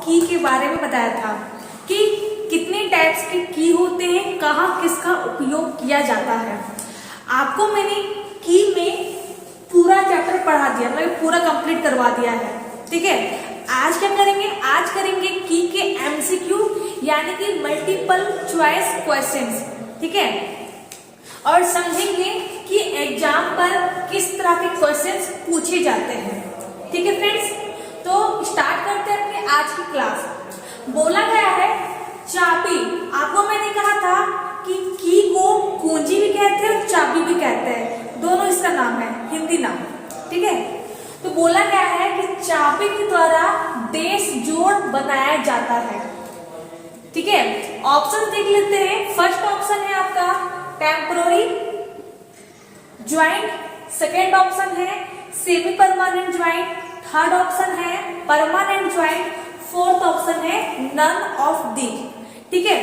की के बारे में बताया था कि कितने टाइप्स के की होते हैं, कहाँ किसका उपयोग किया जाता है। आपको मैंने की में पूरा चैप्टर पढ़ा दिया, मतलब पूरा कंप्लीट करवा दिया है। ठीक है, आज क्या करेंगे, आज करेंगे की के एमसीक्यू यानी कि मल्टीपल चॉइस क्वेश्चंस। ठीक है, और समझेंगे कि एग्जाम पर किस तरह के क्वेश्चंस पूछे जाते हैं। ठीक है फ्रेंड्स, तो स्टार्ट करते हैं अपने आज की क्लास। बोला गया है चाबी, आपको मैंने कहा था कि की को कुंजी भी कहते हैं और चाबी भी कहते हैं, दोनों इसका नाम है, हिंदी नाम। ठीक है, तो बोला गया है कि चाबी के द्वारा देश जोड़ बनाया जाता है। ठीक है, ऑप्शन देख लेते हैं। फर्स्ट ऑप्शन है आपका टेम्पररी ज्वाइंट, सेकेंड ऑप्शन है semi permanent joint, third option है परमानेंट ज्वाइंट, फोर्थ ऑप्शन है नन ऑफ दीज। ठीक है,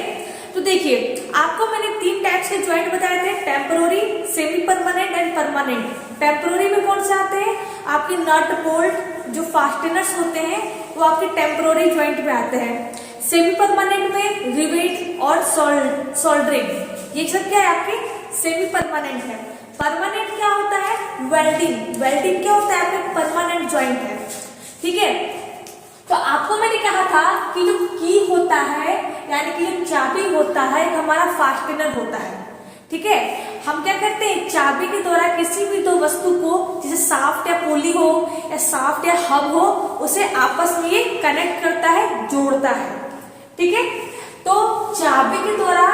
तो देखिए आपको मैंने तीन टाइप्स के ज्वाइंट बताए थे, temporary, semi permanent and permanent. Temporary में कौन से आते हैं, आपके नट बोल्ट जो फास्टनर्स होते हैं वो आपके टेम्पररी ज्वाइंट में आते हैं। सेमी परमानेंट में रिवेट और सोल्डरिंग, ये सब क्या है आपके सेमी परमानेंट है। परमानेंट क्या होता है, वेल्डिंग, वेल्डिंग क्या होता है आपके परमानेंट ज्वाइंट है। ठीक है, तो आपको मैंने कहा था कि जो की होता है यानी कि जो चाबी होता है एक हमारा फास्टनर होता है। ठीक है, हम क्या करते हैं, चाबी के द्वारा किसी भी दो वस्तु को, जैसे साफ्ट या पुली हो या साफ्ट या हब हो, उसे आपस में ये कनेक्ट करता है, जोड़ता है। ठीक है, तो चाबी के द्वारा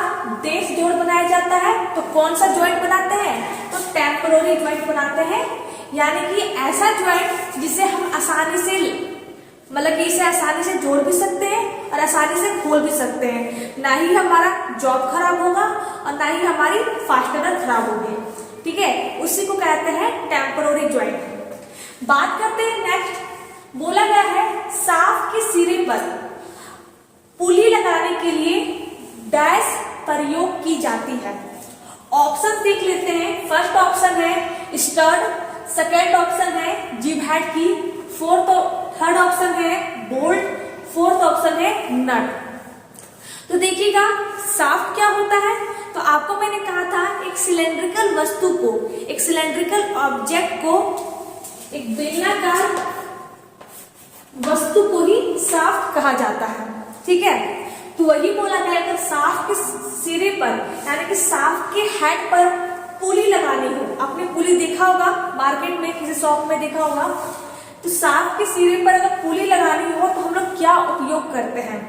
देश जोड़ बनाया जाता है, तो कौन सा ज्वाइंट बनाते हैं, तो टेम्पररी ज्वाइंट बनाते हैं, यानी कि ऐसा ज्वाइंट जिसे हम आसानी से, मतलब कि इसे आसानी से जोड़ भी सकते हैं और आसानी से खोल भी सकते हैं, ना ही हमारा जॉब खराब होगा और ना ही हमारी फास्टनर खराब होगी। ठीक है, उसी को कहते हैं टेम्पररी ज्वाइंट। बात करते हैं नेक्स्ट, बोला गया है शाफ्ट के सिरे पर पुली लगाने के लिए डैश प्रयोग की जाती है। ऑप्शन देख लेते हैं। फर्स्ट ऑप्शन है स्टड, सेकेंड ऑप्शन है जिब हेड की, थर्ड ऑप्शन है बोल्ट, फोर्थ ऑप्शन है नट। तो देखिएगा शाफ्ट क्या होता है, तो आपको मैंने कहा था एक सिलेंड्रिकल वस्तु को, एक सिलेंड्रिकल ऑब्जेक्ट को, एक बेलनाकार वस्तु को ही शाफ्ट कहा जाता है। ठीक है, तो वही बोला गया अगर शाफ्ट के सिरे पर यानी कि शाफ्ट के हेड पर पुली लगानी हो, आपने पुली देखा होगा मार्केट में, किसी शॉप में देखा होगा, तो शाफ्ट के सिरे पर अगर पुली लगानी हो तो हम लोग क्या उपयोग करते हैं,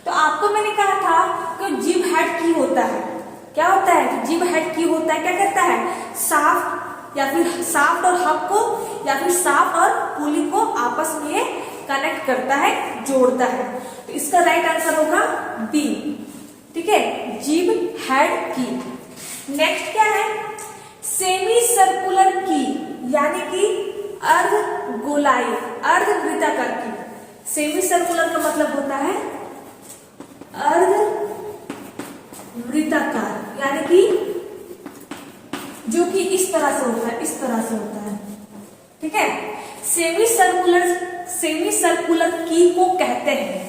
तो आपको मैंने कहा था कि जिब हेड की होता है। क्या होता है, जिब हेड की होता है, क्या करता है, शाफ्ट या फिर शाफ्ट और हब को या फिर शाफ्ट और पुली को आपस में कनेक्ट करता है, जोड़ता है। तो इसका राइट आंसर होगा बी। ठीक है, जिब हेड की। नेक्स्ट क्या है, सेमी सर्कुलर की यानी कि अर्ध गोलाई, अर्ध वृत्ताकार की। सेमी सर्कुलर का मतलब होता है अर्ध वृत्ताकार, यानी कि जो कि इस तरह से होता है, इस तरह से होता है। ठीक है, सेमी सर्कुलर की को कहते हैं,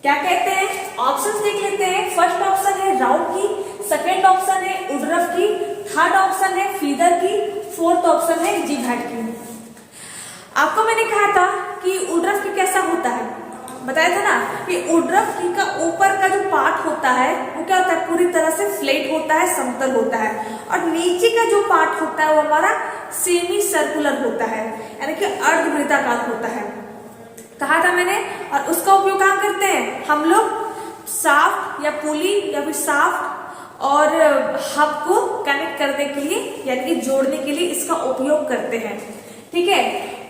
क्या कहते हैं, ऑप्शन देख लेते हैं। फर्स्ट ऑप्शन है राउंड की, सेकेंड ऑप्शन है उड्रफ की, थर्ड ऑप्शन है फीदर की, फोर्थ ऑप्शन है जिब हेड की। आपको मैंने कहा था कि उड्रफ की कैसा होता है, बताया था ना कि उड्रफ की का ऊपर का जो पार्ट होता है वो क्या होता है, पूरी तरह से फ्लैट होता है, समतल होता है, और नीचे का जो पार्ट होता है वो हमारा सेमी सर्कुलर होता है, यानी कि अर्धवृत्ताकार होता है, कहा था मैंने। और उसका उपयोग कहाँ करते हैं हम लोग, शाफ्ट या पुली या फिर शाफ्ट और हब को कनेक्ट करने के लिए यानी कि जोड़ने के लिए इसका उपयोग करते हैं। ठीक है,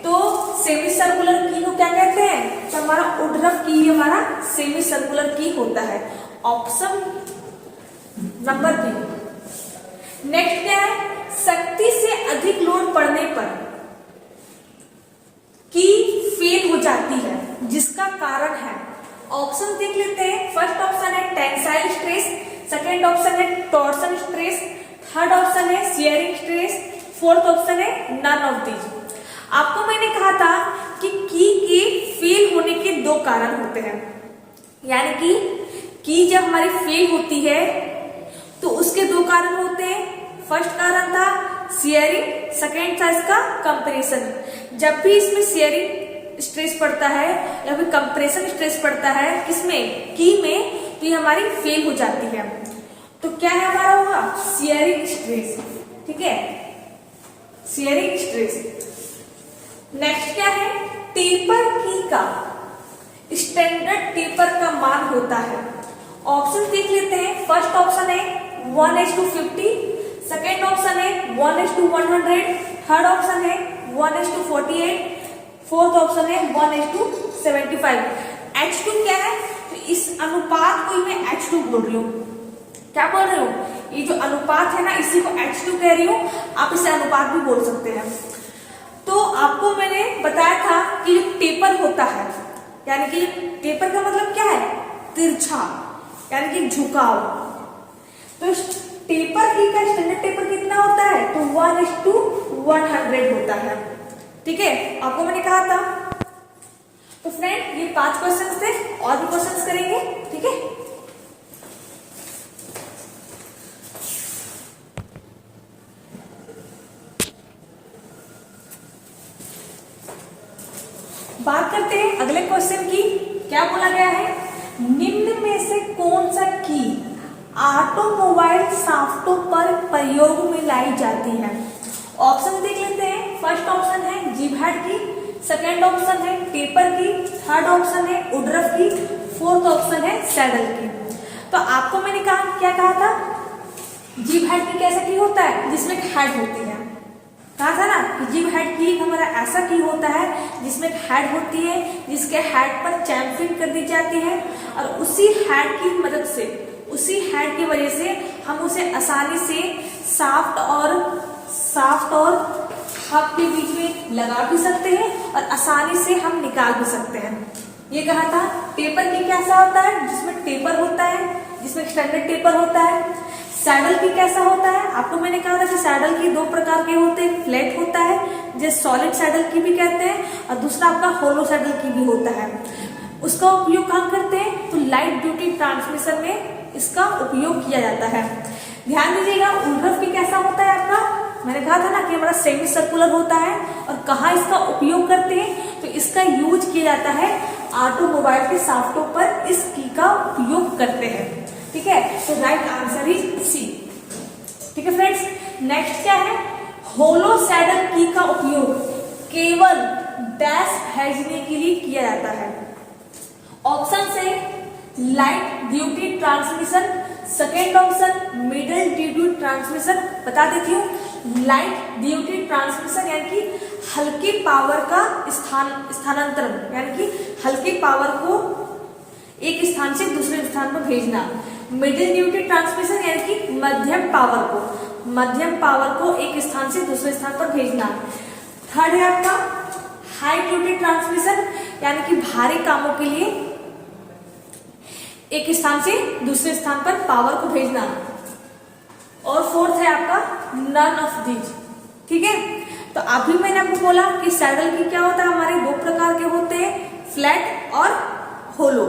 तो सेमी सर्कुलर की को क्या कहते हैं, तो हमारा उड्रफ की हमारा सेमी सर्कुलर की होता है, ऑप्शन नंबर बी। नेक्स्ट क्या है, शक्ति से अधिक लोड पड़ने पर की फेल हो जाती है, जिसका कारण है, ऑप्शन देख लेते हैं। फर्स्ट ऑप्शन है टेंसाइल स्ट्रेस, सेकेंड ऑप्शन है टॉर्सन स्ट्रेस, थर्ड ऑप्शन है शियरिंग स्ट्रेस, फोर्थ ऑप्शन है नन ऑफ दीज। आपको मैंने कहा था कि के फेल होने के दो कारण होते हैं, यानी कि की जब हमारी फेल होती है तो उसके दो कारण होते हैं। फर्स्ट कारण था शेयरिंग, सेकेंड था इसका कंप्रेशन। जब भी इसमें शेयरिंग स्ट्रेस पड़ता है या फिर कंप्रेशन स्ट्रेस पड़ता है किसमें, की में, तो ये हमारी फेल हो जाती है। तो क्या है हमारा होगा शेयरिंग स्ट्रेस, ठीक है, शेयरिंग स्ट्रेस। नेक्स्ट क्या है, टेपर की का स्टैंडर्ड टेपर का मान होता है। ऑप्शन देख लेते हैं। फर्स्ट ऑप्शन है 1:50, सेकेंड ऑप्शन है 1:100, थर्ड ऑप्शन है 1:48, फोर्थ ऑप्शन है 1:75। H2 क्या है, तो इस अनुपात को मैं H2 बोल रही हूँ। क्या बोल रही हूँ, ये जो अनुपात है ना इसी को H2 कह रही हूँ, आप इसे अनुपात भी बोल सकते हैं। तो आपको मैंने बताया था कि जो टेपर होता है, यानी कि टेपर का मतलब क्या है, तिरछा, यानी कि झुकाव। तो टेपर की का स्टैंडर्ड टेपर कितना होता है, तो 1:100 होता है, ठीक है, आपको मैंने कहा था। तो फ्रेंड ये 5 क्वेश्चंस थे, और भी क्वेश्चंस करेंगे, ठीक है। बात करते हैं अगले क्वेश्चन की। क्या बोला गया है, निम्न में से कौन सा की ऑटोमोबाइल शाफ्टों पर प्रयोग में लाई जाती है। ऑप्शन देख लेते हैं। फर्स्ट ऑप्शन है जीभ हेड की, सेकेंड ऑप्शन है टेपर की, थर्ड ऑप्शन है वुडरफ की, फोर्थ ऑप्शन है सैडल की। तो आपको मैंने कहा क्या कहा था, जीभ हेड की कैसा की होता है, जिसमें हेड होती है। कहा था ना कि जीभ हेड की हमारा ऐसा की होता है जिसमें हेड होती है, जिसके हेड पर चैम्फरिंग कर दी जाती है, और उसी हेड की मदद से, उसी हेड की वजह से हम उसे आसानी से साफ्ट और हब के बीच में लगा भी सकते हैं और आसानी से हम निकाल भी सकते हैं। ये कहा था। टेपर की कैसा होता है, जिसमें टेपर होता है, जिसमें स्टैंडर्ड टेपर होता है। सैडल की कैसा होता है, आपको मैंने कहा था कि सैडल की दो प्रकार के होते हैं, फ्लैट होता है जिसे सॉलिड सैडल की भी कहते हैं, और दूसरा आपका होलो सैडल की भी होता है। उसका उपयोग कहाँ करते हैं, तो लाइट ड्यूटी ट्रांसमिशन में इसका उपयोग किया जाता है। ध्यान दीजिएगा। वुडरफ की कैसा होता है आपका, मैंने कहा था ना कि हमारा सेमी सर्कुलर होता है, और कहाँ इसका उपयोग करते हैं, तो इसका यूज किया जाता है ऑटोमोबाइल के शाफ्टों पर, इस की का उपयोग करते हैं, ठीक है। तो राइट आंसर इज सी, ठीक है फ्रेंड्स। नेक्स्ट क्या है, होलो सैडल की का उपयोग केवल डैश भेजने के लिए किया जाता है। ऑप्शन से light duty transmission, second option middle duty transmission. बता देती हूँ, लाइट ड्यूटी ट्रांसमिशन यानी कि हल्की पावर का स्थानांतरण, यानी कि हल्की पावर को एक स्थान से दूसरे स्थान पर भेजना। मिडिल ड्यूटी ट्रांसमिशन यानी कि मध्यम पावर को एक स्थान से दूसरे स्थान पर भेजना। थर्ड है आपका हाई ड्यूटी ट्रांसमिशन, यानी कि भारी कामों के लिए एक स्थान से दूसरे स्थान पर पावर को भेजना। और फोर्थ है आपका नन ऑफ दीज, ठीक है। तो अभी मैंने आपको बोला कि सैडल की क्या होता है, हमारे दो प्रकार के होते हैं, फ्लैट और होलो।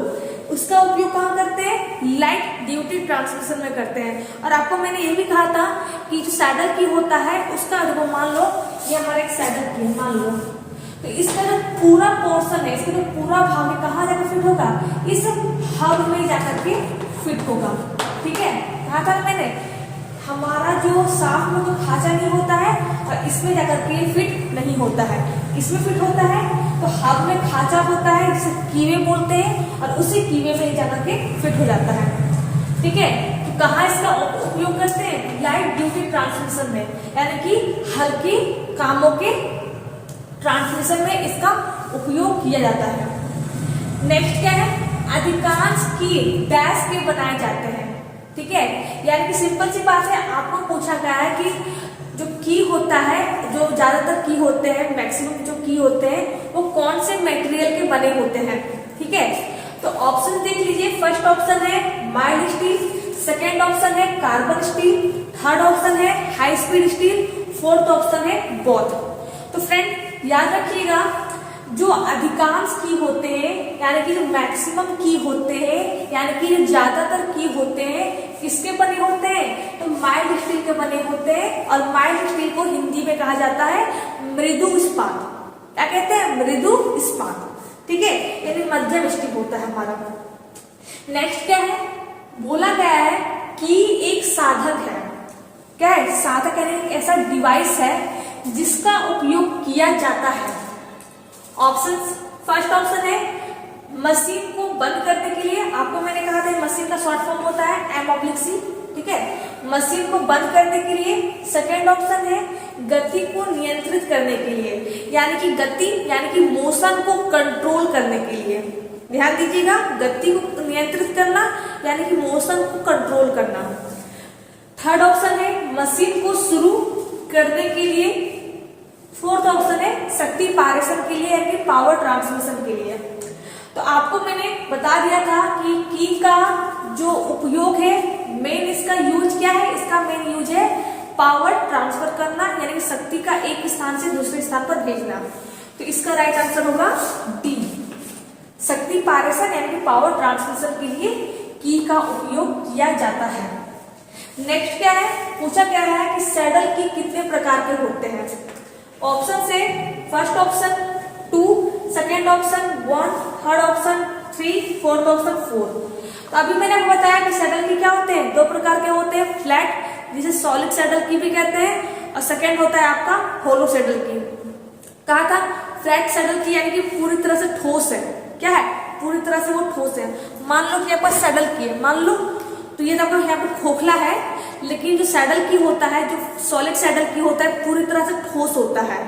उसका उपयोग कहाँ करते हैं, लाइट ड्यूटी ट्रांसमिशन में करते हैं। और आपको मैंने ये भी कहा था कि जो सैडल की होता है उसका, देखो मान लो ये हमारा एक सैडल की है, मान लो, तो इसका जो पूरा पोर्शन है, इसका जो पूरा भाग है, कहाँ जाकर फिट होगा, इस हब में जाकर के फिट होगा, ठीक है। कहा था मैंने, हमारा जो शाफ्ट में तो खांचा नहीं होता है और इसमें जाकर के फिट नहीं होता है, इसमें फिट होता है। तो हब में खांचा होता है जिसे कीवे बोलते हैं, और उसी कीवे में जाकर के फिट हो जाता है, ठीक है। तो कहाँ इसका उपयोग करते हैं, लाइट ड्यूटी ट्रांसमिशन में, यानी कि हल्की कामों के ट्रांसमिशन में इसका उपयोग किया जाता है। नेक्स्ट क्या है, अधिकांश की डैश के बनाए जाते हैं, ठीक है। यानी कि सिंपल सी बात है, आपको पूछा गया है कि जो की होता है, जो ज्यादातर की होते हैं, मैक्सिमम जो की होते हैं, वो कौन से मटेरियल के बने होते हैं, ठीक है। तो ऑप्शन देख लीजिए। फर्स्ट ऑप्शन है माइल्ड स्टील, सेकेंड ऑप्शन है कार्बन स्टील, थर्ड ऑप्शन है high speed steel, fourth option है बोथ। तो फ्रेंड याद रखिएगा, जो अधिकांश की होते हैं यानी कि जो मैक्सिमम की होते हैं यानी कि जो ज्यादातर की होते हैं किसके बने होते हैं, तो माइल्ड स्टील के बने होते हैं। और माइल्ड स्टील को हिंदी में कहा जाता है मृदु इस्पात। क्या कहते हैं, मृदु इस्पात, ठीक है, यानी मध्यम स्टील होता है हमारा। नेक्स्ट क्या है, बोला गया है कि एक साधक है, क्या है, साधक यानी ऐसा डिवाइस है जिसका उपयोग किया जाता है। ऑप्शंस, फर्स्ट ऑप्शन है मशीन को बंद करने के लिए, आपको मैंने कहा था मशीन का शॉर्ट फॉर्म होता है M/C, ठीक है, मशीन को बंद करने के लिए। सेकेंड ऑप्शन है गति को नियंत्रित करने के लिए, यानी कि गति यानी कि मोशन को कंट्रोल करने के लिए। ध्यान दीजिएगा, गति को नियंत्रित करना यानी कि मोशन को कंट्रोल करना। थर्ड ऑप्शन है मशीन को शुरू करने के लिए। फोर्थ ऑप्शन है शक्ति पारेषण के लिए यानी कि पावर ट्रांसमिशन के लिए। तो आपको मैंने बता दिया था कि की का जो उपयोग है, मेन इसका यूज क्या है, इसका मेन यूज है पावर ट्रांसफर करना यानी कि शक्ति का एक स्थान से दूसरे स्थान पर भेजना। तो इसका राइट आंसर होगा डी, शक्ति पारेषण यानी कि पावर ट्रांसमिशन के लिए की का उपयोग किया जाता है। नेक्स्ट क्या है, पूछा क्या है कि सैडल की कितने प्रकार के होते हैं। ऑप्शन से first option 2, second option 1, third option 3, fourth option 4। तो अभी मैंने आपको बताया कि सैडल की क्या होते हैं, दो प्रकार के होते हैं, फ्लैट जिसे सॉलिड सैडल की भी कहते हैं, और सेकेंड होता है आपका होलो सैडल की। कहा था फ्लैट सैडल की यानी कि पूरी तरह से ठोस है, क्या है, पूरी तरह से वो ठोस है। मान लो कि आपका सैडल की है, मान लो, तो ये तो आपका यहाँ पे खोखला है, लेकिन जो सैडल की होता है, जो सॉलिड सैडल की होता है, पूरी तरह से ठोस होता है,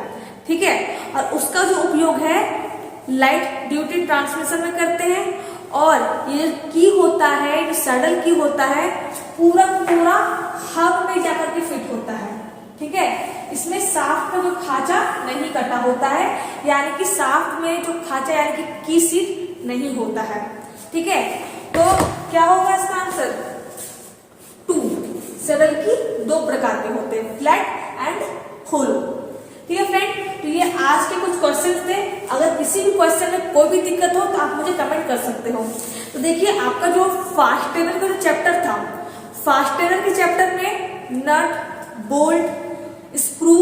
ठीक है, और उसका जो उपयोग है लाइट ड्यूटी ट्रांसमिशन में करते हैं। और ये की होता है, जो सैडल की होता है, पूरा पूरा हब में जाकर के फिट होता है, ठीक है, इसमें साफ्ट का जो खांचा नहीं कटा होता है, यानी कि साफ्ट में जो खांचा यानी कि की सीट नहीं होता है, ठीक है। तो क्या होगा इसका आंसर 2, सैडल की दो प्रकार के होते हैं, फ्लैट एंड होलो, ठीक है फ्रेंड। तो ये आज के कुछ क्वेश्चंस थे, अगर किसी भी क्वेश्चन में कोई भी दिक्कत हो तो आप मुझे कमेंट कर सकते हो। तो देखिए आपका जो फास्टेनर का जो चैप्टर था, फास्टेनर के चैप्टर में nut, bolt, screw,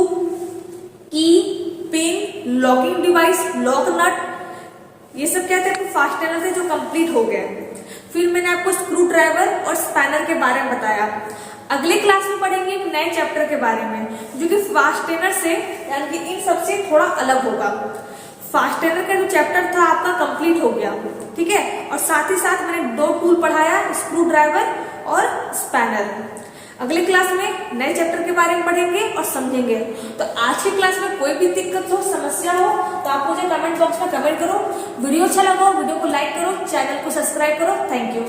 key, pin, locking device, lock nut, ये सब क्या थे, फास्टेनर थे जो कंप्लीट हो गए। फिर मैंने आपको स्क्रू ड्राइवर और स्पैनर के बारे में बताया। अगले क्लास में पढ़ेंगे एक नए चैप्टर के बारे में जो कि फास्टेनर से यानी कि इन सबसे थोड़ा अलग होगा। फास्टेनर का जो चैप्टर था आपका कंप्लीट हो गया, ठीक है, और साथ ही साथ मैंने 2 टूल पढ़ाया, स्क्रू ड्राइवर और स्पैनर। अगले क्लास में नए चैप्टर के बारे में पढ़ेंगे और समझेंगे। तो आज की क्लास में कोई भी दिक्कत हो, समस्या हो तो आप मुझे कमेंट बॉक्स में कमेंट करो। वीडियो अच्छा लगा हो वीडियो को लाइक करो, चैनल को सब्सक्राइब करो। Thank you.